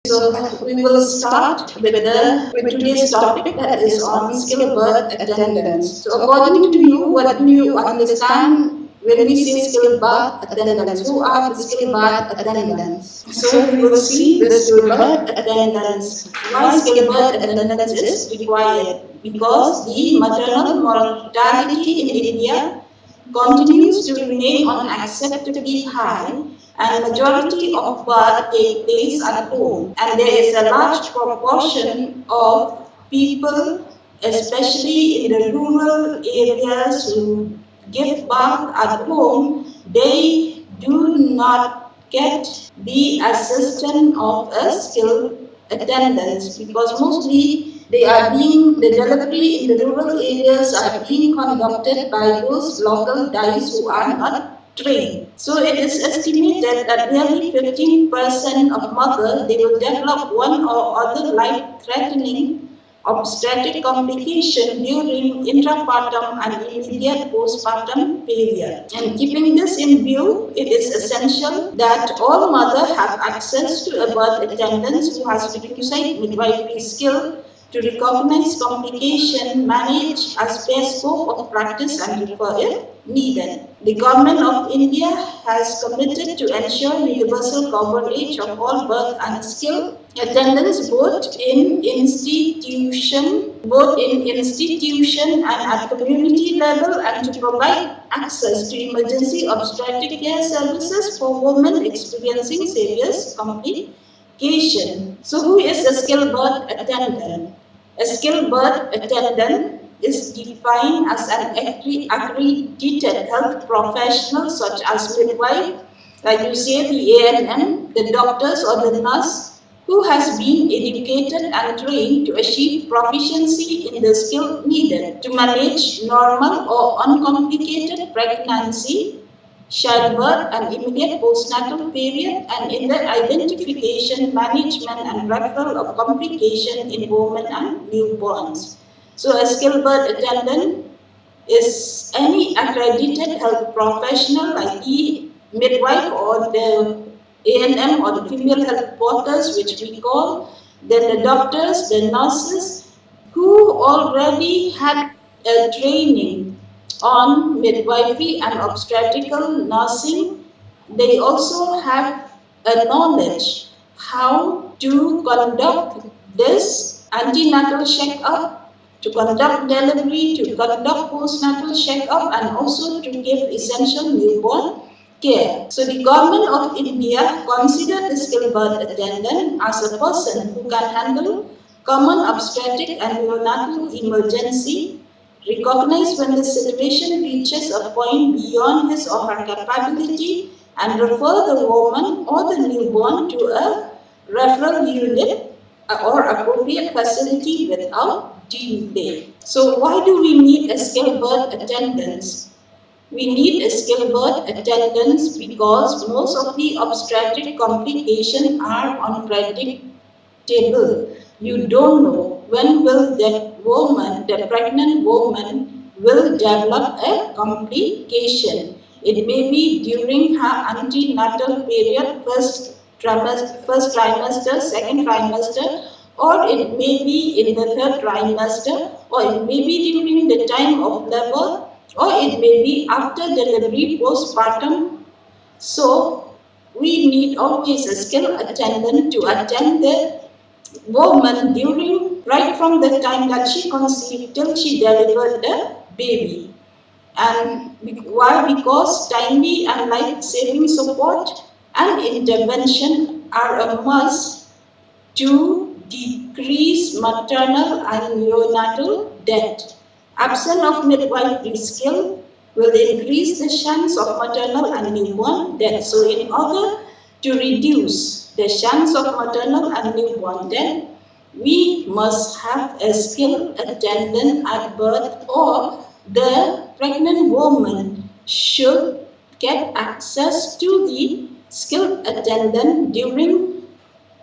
So we will start with today's topic, that is on skilled birth attendance. So according to you, what do you understand when we say skilled birth attendants? Who are the skilled birth attendants? So we will see the skilled birth attendants. Why skilled birth attendance is required? Because the maternal mortality in India continues to remain unacceptably high, and majority of birth take place at home, and there is a large proportion of people, especially in the rural areas, who give birth at home. They do not get the assistance of a skilled attendants, because mostly the delivery in the rural areas are being conducted by those local DIs who are not trained. So it is estimated that nearly 15% of mothers, they will develop one or other life-threatening obstetric complication during intrapartum and immediate postpartum period. And keeping this in view, it is essential that all mothers have access to a birth attendant who has requisite midwifery skill to recognize complication, manage as per scope of practice and refer if needed. The Government of India has committed to ensure universal coverage of all birth and skilled attendance both in institution and at community level, and to provide access to emergency obstetric care services for women experiencing serious complication. So who is a skilled birth attendant? A skilled birth attendant is defined as an accredited health professional such as midwife, like you say the ANM, the doctors or the nurse, who has been educated and trained to achieve proficiency in the skill needed to manage normal or uncomplicated pregnancy, childbirth and immediate postnatal period, and in the identification, management and referral of complication in women and newborns. So a skilled birth attendant is any accredited health professional like the midwife or the ANM or the female health porters, which we call, then the doctors, the nurses, who already had a training on midwifery and obstetrical nursing. They also have a knowledge how to conduct this antenatal checkup, to conduct delivery, to conduct postnatal checkup, and also to give essential newborn care. So the Government of India considered the skilled birth attendant as a person who can handle common obstetric and neonatal emergency, recognize when the situation reaches a point beyond his or her capability, and refer the woman or the newborn to a referral unit or appropriate facility without delay. So why do we need a skilled birth attendant? We need a skilled birth attendant because most of the obstetric complications are unpredictable. You don't know when will that woman, the pregnant woman, will develop a complication. It may be during her antenatal period, first trimester, second trimester, or it may be in the third trimester, or it may be during the time of labor, or it may be after delivery, postpartum. So we need always a skilled attendant to attend the woman during, right from the time that she conceived till she delivered the baby. And why? Because timely and life-saving support and intervention are a must to decrease maternal and neonatal death. Absence of midwifery skill will increase the chance of maternal and newborn death. So in order to reduce the chance of maternal and newborn death, we must have a skilled attendant at birth, or the pregnant woman should get access to the skilled attendant during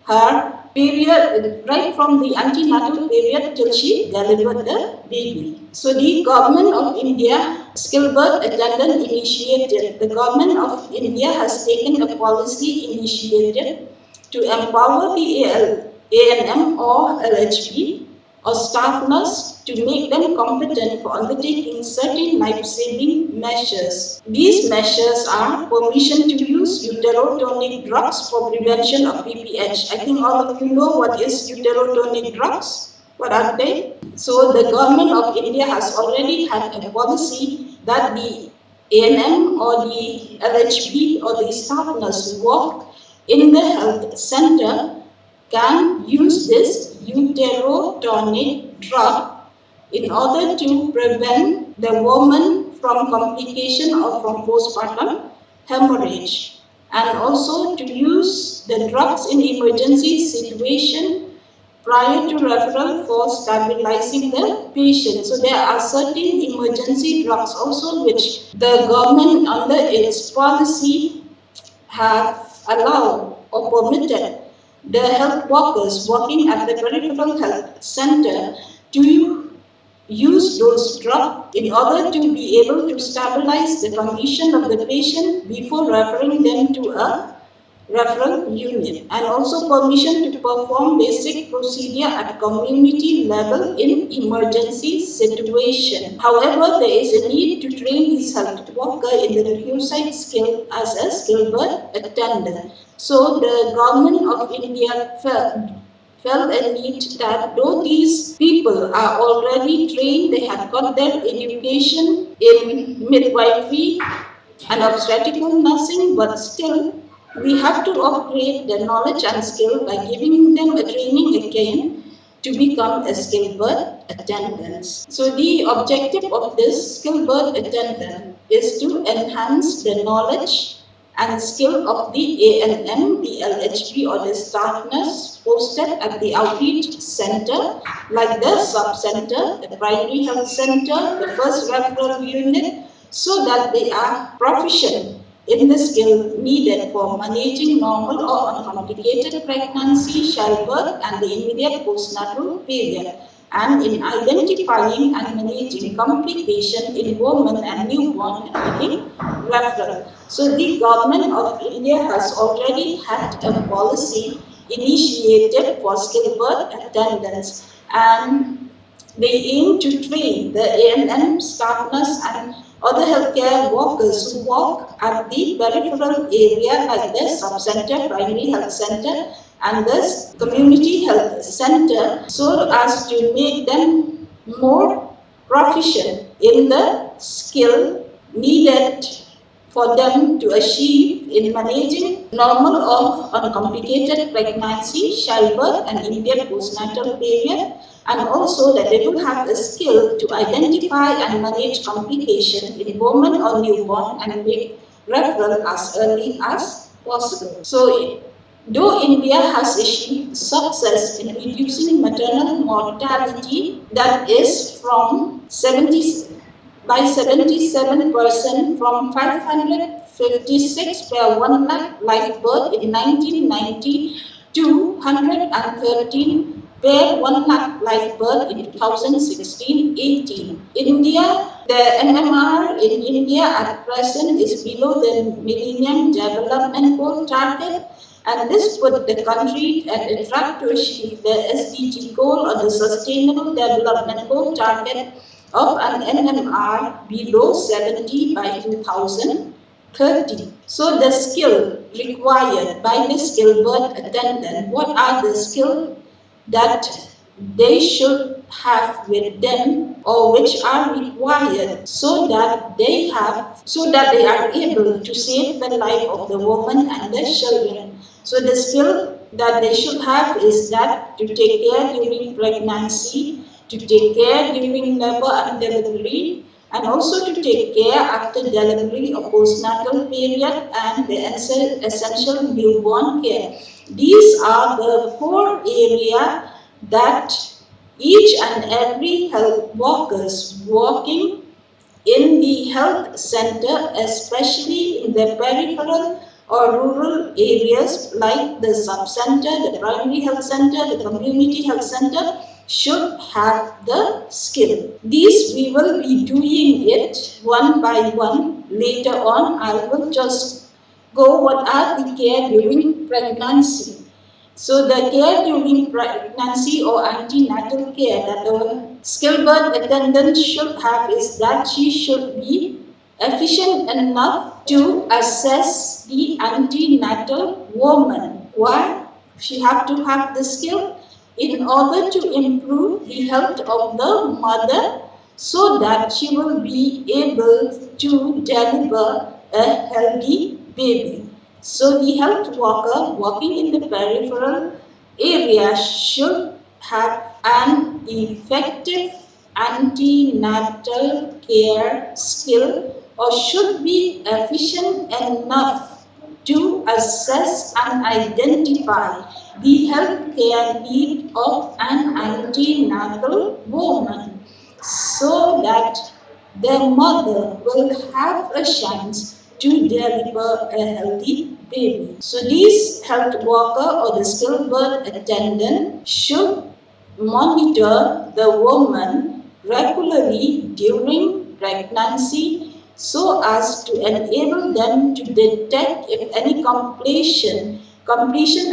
her period, right from the antenatal period till she delivered the baby. So the Government of India Skilled Birth Attendant Initiative, the Government of India has taken a policy initiative to empower the ANM or LHB or staff nurse to make them competent for undertaking certain life-saving measures. These measures are permission to use uterotonic drugs for prevention of PPH. I think all of you know what is uterotonic drugs. What are they? So the government of India has already had a policy that the ANM or the LHB or the staff nurse who work in the health center can use this uterotonic drug in order to prevent the woman from complication or from postpartum hemorrhage, and also to use the drugs in emergency situation prior to referral for stabilizing the patient. So there are certain emergency drugs also which the government under its policy have allowed or permitted the health workers working at the peripheral health center to use those drugs in order to be able to stabilize the condition of the patient before referring them to a referral unit, and also permission to perform basic procedure at community level in emergency situation. However, there is a need to train this health worker in the requisite skill as a skilled attendant. So the government of India felt a need that though these people are already trained, they have got their education in midwifery and obstetrical nursing, but still we have to upgrade their knowledge and skill by giving them a training again to become a skilled birth attendant. So the objective of this skilled birth attendant is to enhance the knowledge and skill of the ANM, the LHB or the staff nurse posted at the outreach center, like the sub-center, the primary health center, the first referral unit, so that they are proficient in the skill needed for managing normal or uncomplicated pregnancy, childbirth, and the immediate postnatal period, and in identifying and managing complications in women and newborn awaiting referral. So the government of India has already had a policy initiated for skilled birth attendants, and they aim to train the ANM staff nurse and other healthcare workers who work at the peripheral area like the sub-center, primary health center, and the community health center, so as to make them more proficient in the skill needed for them to achieve in managing normal or uncomplicated pregnancy, childbirth, and immediate postnatal period, and also that they will have a skill to identify and manage complications in women or newborn and make referral as early as possible. So, though India has achieved success in reducing maternal mortality, that is from 77% from 556 per 1 lakh live birth in 1990 to 113 per 1 lakh live birth in 2016-18. India, the MMR in India at present is below the Millennium Development Goal target, and this put the country at a track to achieve the SDG goal or the Sustainable Development Goal target of an MMR below 70 by 2030. So the skill required by the skilled birth attendant, what are the skills that they should have with them or which are required so that they are able to save the life of the woman and the children. So the skill that they should have is that to take care during pregnancy, to take care during labor and delivery, and also to take care after delivery or postnatal period and the essential newborn care. These are the 4 areas that each and every health workers working in the health center, especially in the peripheral or rural areas like the sub-center, the primary health center, the community health center, should have the skill. These we will be doing it one by one. Later on, I will just go what are the care during pregnancy. So the care during pregnancy or antenatal care that a skilled birth attendant should have is that she should be efficient enough to assess the antenatal woman. Why? She have to have the skill in order to improve the health of the mother so that she will be able to deliver a healthy baby. So the health worker working in the peripheral area should have an effective antenatal care skill or should be efficient enough to assess and identify the health care need of an antenatal woman so that the mother will have a chance to deliver a healthy baby. So these health worker or the skilled birth attendant should monitor the woman regularly during pregnancy so as to enable them to detect if any completion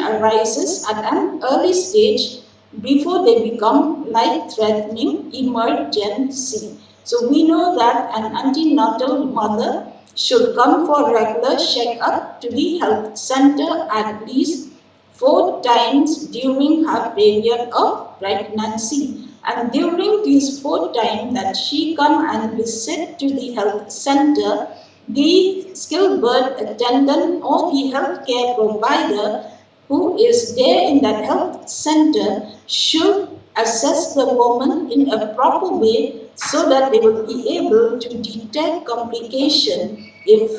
arises at an early stage before they become life-threatening emergency. So we know that an antenatal mother should come for regular checkup to the health center at least 4 times during her period of pregnancy. And during these 4 times that she come and visit to the health center, the skilled birth attendant or the healthcare provider who is there in that health center should assess the woman in a proper way so that they will be able to detect complication if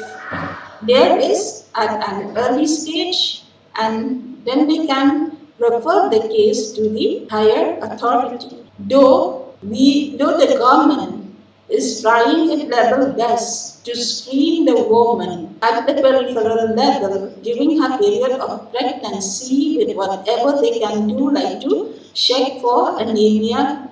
there is at an early stage, and then they can refer the case to the higher authority. Though the government is trying its level best to screen the woman at the peripheral level during her period of pregnancy with whatever they can do, like to check for anemia,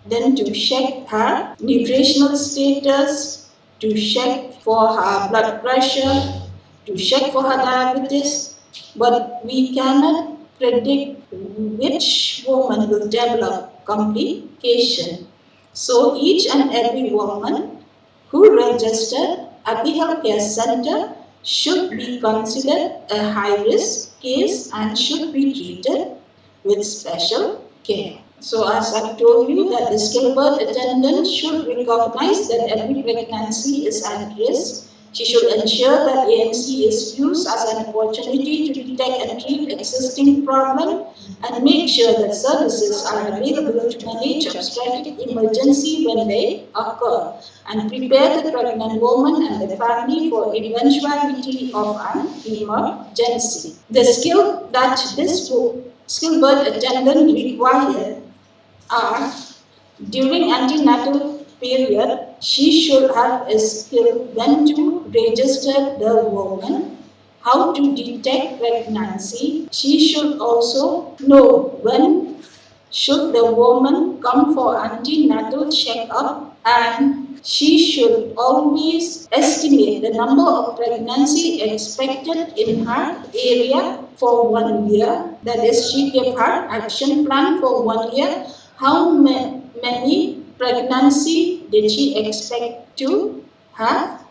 then to check her nutritional status, to check for her blood pressure, to check for her diabetes, but we cannot predict which woman will develop complication. So each and every woman who registered at the healthcare center should be considered a high-risk case and should be treated with special care. So as I've told you that the skilled birth attendant should recognize that every pregnancy is at risk. She should ensure that ANC is used as an opportunity to detect and treat existing problems and make sure that services are available to manage obstetric emergency when they occur and prepare the pregnant woman and the family for eventuality of an emergency. The skill that this skilled birth attendant required are during antenatal period, she should have a skill when to register the woman, how to detect pregnancy. She should also know when should the woman come for antenatal checkup, and she should always estimate the number of pregnancy expected in her area for 1 year. That is, she gave her action plan for 1 year. How many pregnancy did she expect to have?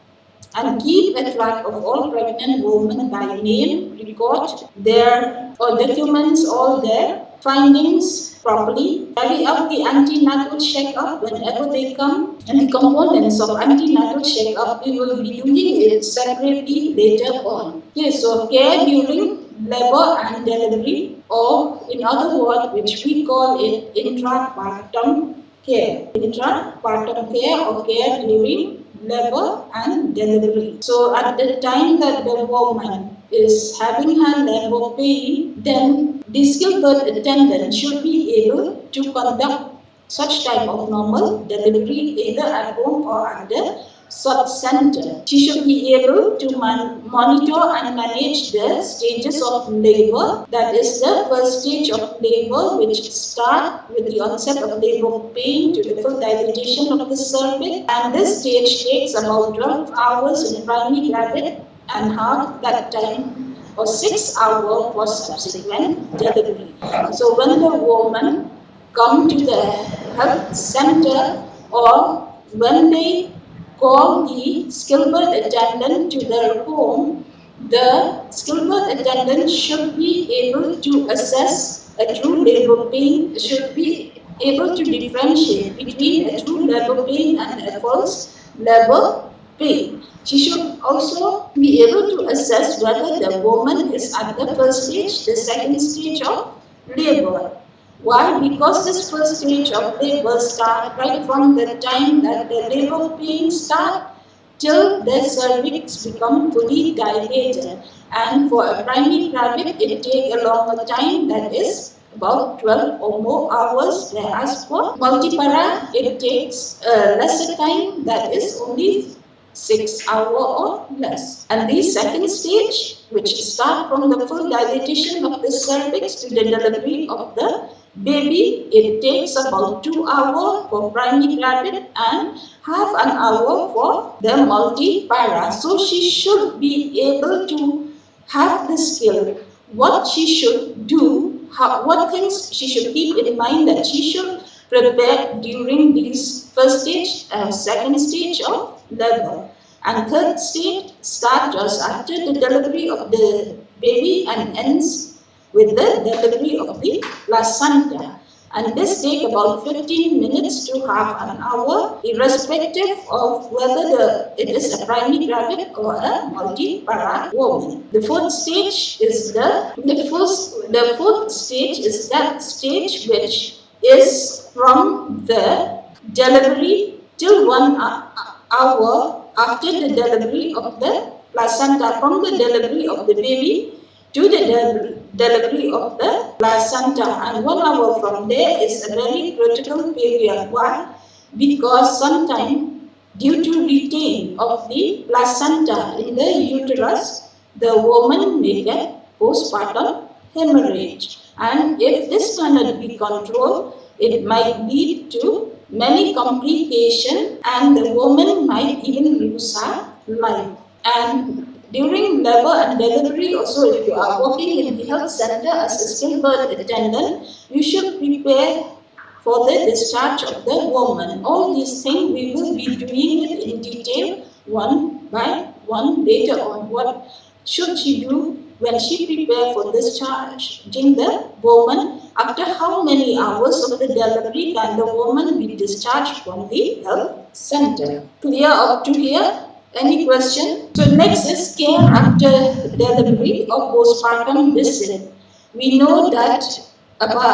And keep a track of all pregnant women by name, record their or documents all their findings properly, carry out the antenatal checkup whenever they come, and the components of antenatal checkup we will be doing it separately later on. Okay, so care during labor and delivery, or in other words, which we call it intrapartum care. Intrapartum care or care during labor and delivery. So at the time that the woman is having her labor pain, then the skilled birth attendant should be able to conduct such type of normal delivery either at home or at the sub-center. She should be able to monitor and manage the stages of labor. That is the first stage of labor, which starts with the onset of labor pain to the full dilatation of the cervix. And this stage takes about 12 hours in primary gravity, and half that time or 6 hours for subsequent delivery. So when the woman come to the health center or when they call the skilled birth attendant to their home, the skilled birth attendant should be able to assess a true labor pain, should be able to differentiate between a true labor pain and a false labor pain. She should also be able to assess whether the woman is at the first stage, the second stage of labor. Why? Because this first stage of labor starts right from the time that the labor pain starts till the cervix become fully dilated. And for a primary rabbit, it takes a longer time, that is about 12 or more hours, whereas for multipara, it takes lesser time, that is only 6 hours or less. And the second stage, which starts from the full dilatation of the cervix to the delivery of the baby, it takes about 2 hours for primary rabbit and half an hour for the multipara. So she should be able to have the skill, what she should do, what things she should keep in mind that she should prepare during this first stage and second stage of labor. And third stage starts just after the delivery of the baby and ends with the delivery of the placenta. And this takes about 15 minutes to half an hour, irrespective of whether it is a primary rabbit or a multipara woman. The fourth stage is the fourth stage is that stage which is from the delivery till 1 hour after the delivery of the placenta, from the delivery of the baby to the delivery of the placenta, and 1 hour from there is a very critical period. Why? Because sometimes due to retain of the placenta in the uterus, the woman may get postpartum hemorrhage, and if this cannot be controlled, it might lead to many complications and the woman might even lose her life. And during labor and delivery also, if you are working in the health center as a skilled birth attendant, you should prepare for the discharge of the woman. All these things we will be doing it in detail one by one later on. What should she do when she prepare for discharging the woman? After how many hours of the delivery can the woman be discharged from the health center? Clear up to here? Any question? So next is care after delivery or postpartum visit. We know that after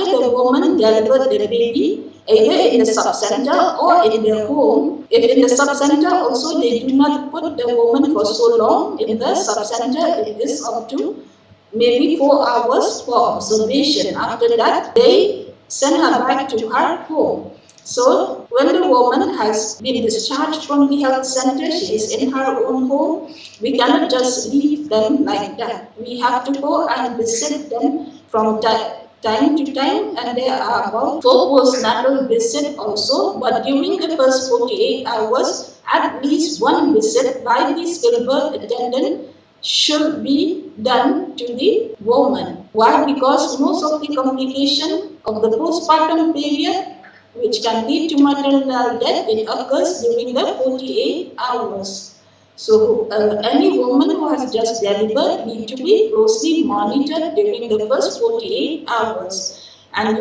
the woman delivered the baby, either in the sub-center or in the home. If in the sub-center also they do not put the woman for so long, in the sub-center it is up to maybe 4 hours for observation. After that, they send her back to her home. So when the woman has been discharged from the health center, she is in her own home, we cannot just leave them like that. We have to go and visit them from time to time, and there are about 4 postnatal visits also, but during the first 48 hours, at least 1 visit by the skilled birth attendant should be done to the woman. Why? Because most of the complication of the postpartum period, which can lead to maternal death, it occurs during the 48 hours. So any woman who has just delivered need to be closely monitored during the first 48 hours. And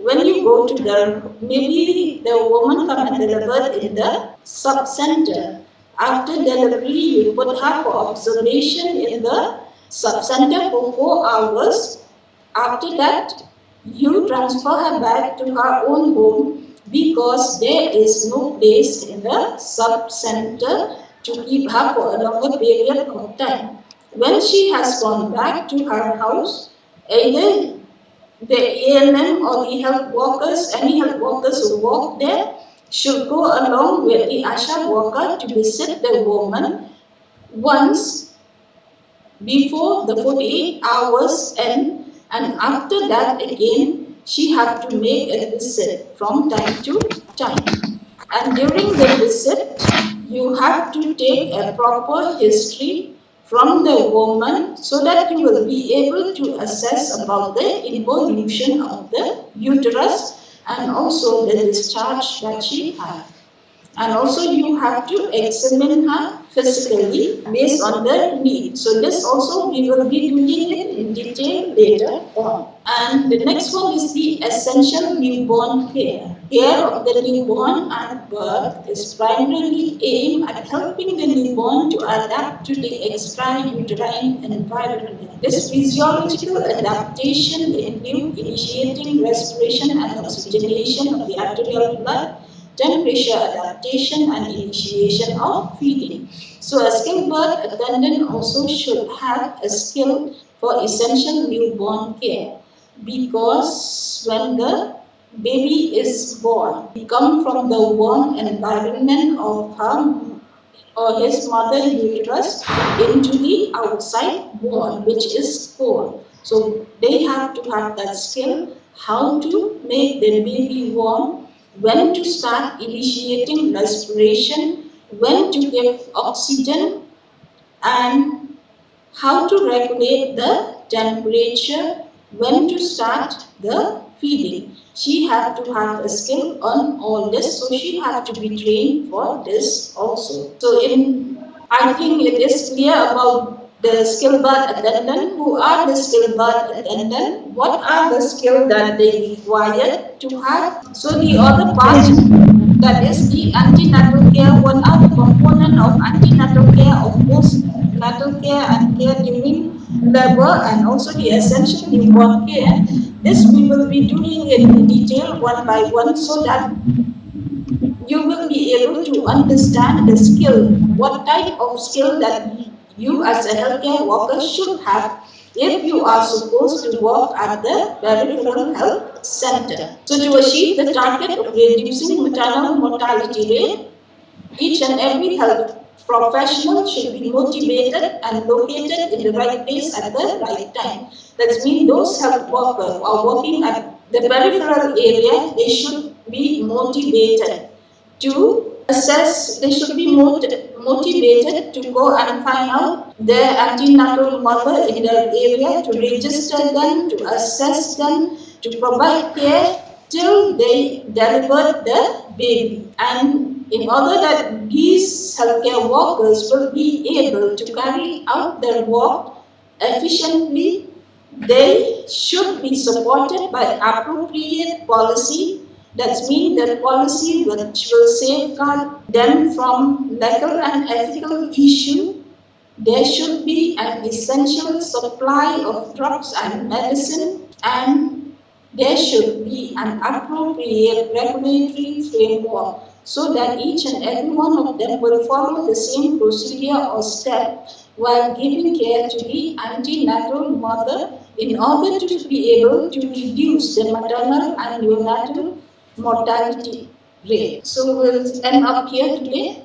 when you go to maybe the woman come and deliver in the sub-center. After delivery, you put her for observation in the sub-center for 4 hours. After that, you transfer her back to her own home because there is no place in the sub-center to keep her for a longer period of time. When she has gone back to her house, either the ANM or the health workers, any health workers who work there, should go along with the ASHA worker to visit the woman once before the 48 hours end, and after that again she have to make a visit from time to time. And during the visit, you have to take a proper history from the woman so that you will be able to assess about the evolution of the uterus and also the discharge that she has. And also you have to examine her physically based on the need. So this also we will be doing it in detail later on. And the next one is the essential newborn care. Care of the newborn at birth is primarily aimed at helping the newborn to adapt to the extrauterine environment. This physiological adaptation includes initiating respiration and oxygenation of the arterial blood, temperature adaptation, and initiation of feeding. So a skilled birth attendant also should have a skill for essential newborn care, because when the baby is born, he comes from the warm environment of her or his mother uterus into the outside world, which is cold. So they have to have that skill how to make the baby warm, when to start initiating respiration, when to give oxygen, and how to regulate the temperature, when to start the feeding. She had to have a skill on all this, so she had to be trained for this also. So I think it is clear about the skilled birth attendant. Who are the skilled birth attendant? What are the skills that they require to have? So the other part, that is the antenatal care. What are the components of antenatal care, of postnatal care and care during labor, and also the essential newborn care? This we will be doing it in detail one by one, so that you will be able to understand the skill, what type of skill that you as a healthcare worker should have if you are supposed to work at the peripheral health center. So to achieve the target of reducing maternal mortality rate, each and every health professional should be motivated and located in the right place at the right time. That means those health workers who are working at the peripheral area, they should be motivated to assess, they should be motivated to go and find out their antenatal mother in their area, to register them, to assess them, to provide care till they deliver the baby. And in order that these healthcare workers will be able to carry out their work efficiently, they should be supported by appropriate policy. That means the policy which will safeguard them from legal and ethical issues. There should be an essential supply of drugs and medicine, and there should be an appropriate regulatory framework, so that each and every one of them will follow the same procedure or step while giving care to the antenatal mother, in order to be able to reduce the maternal and neonatal mortality rate. So we'll end up here today.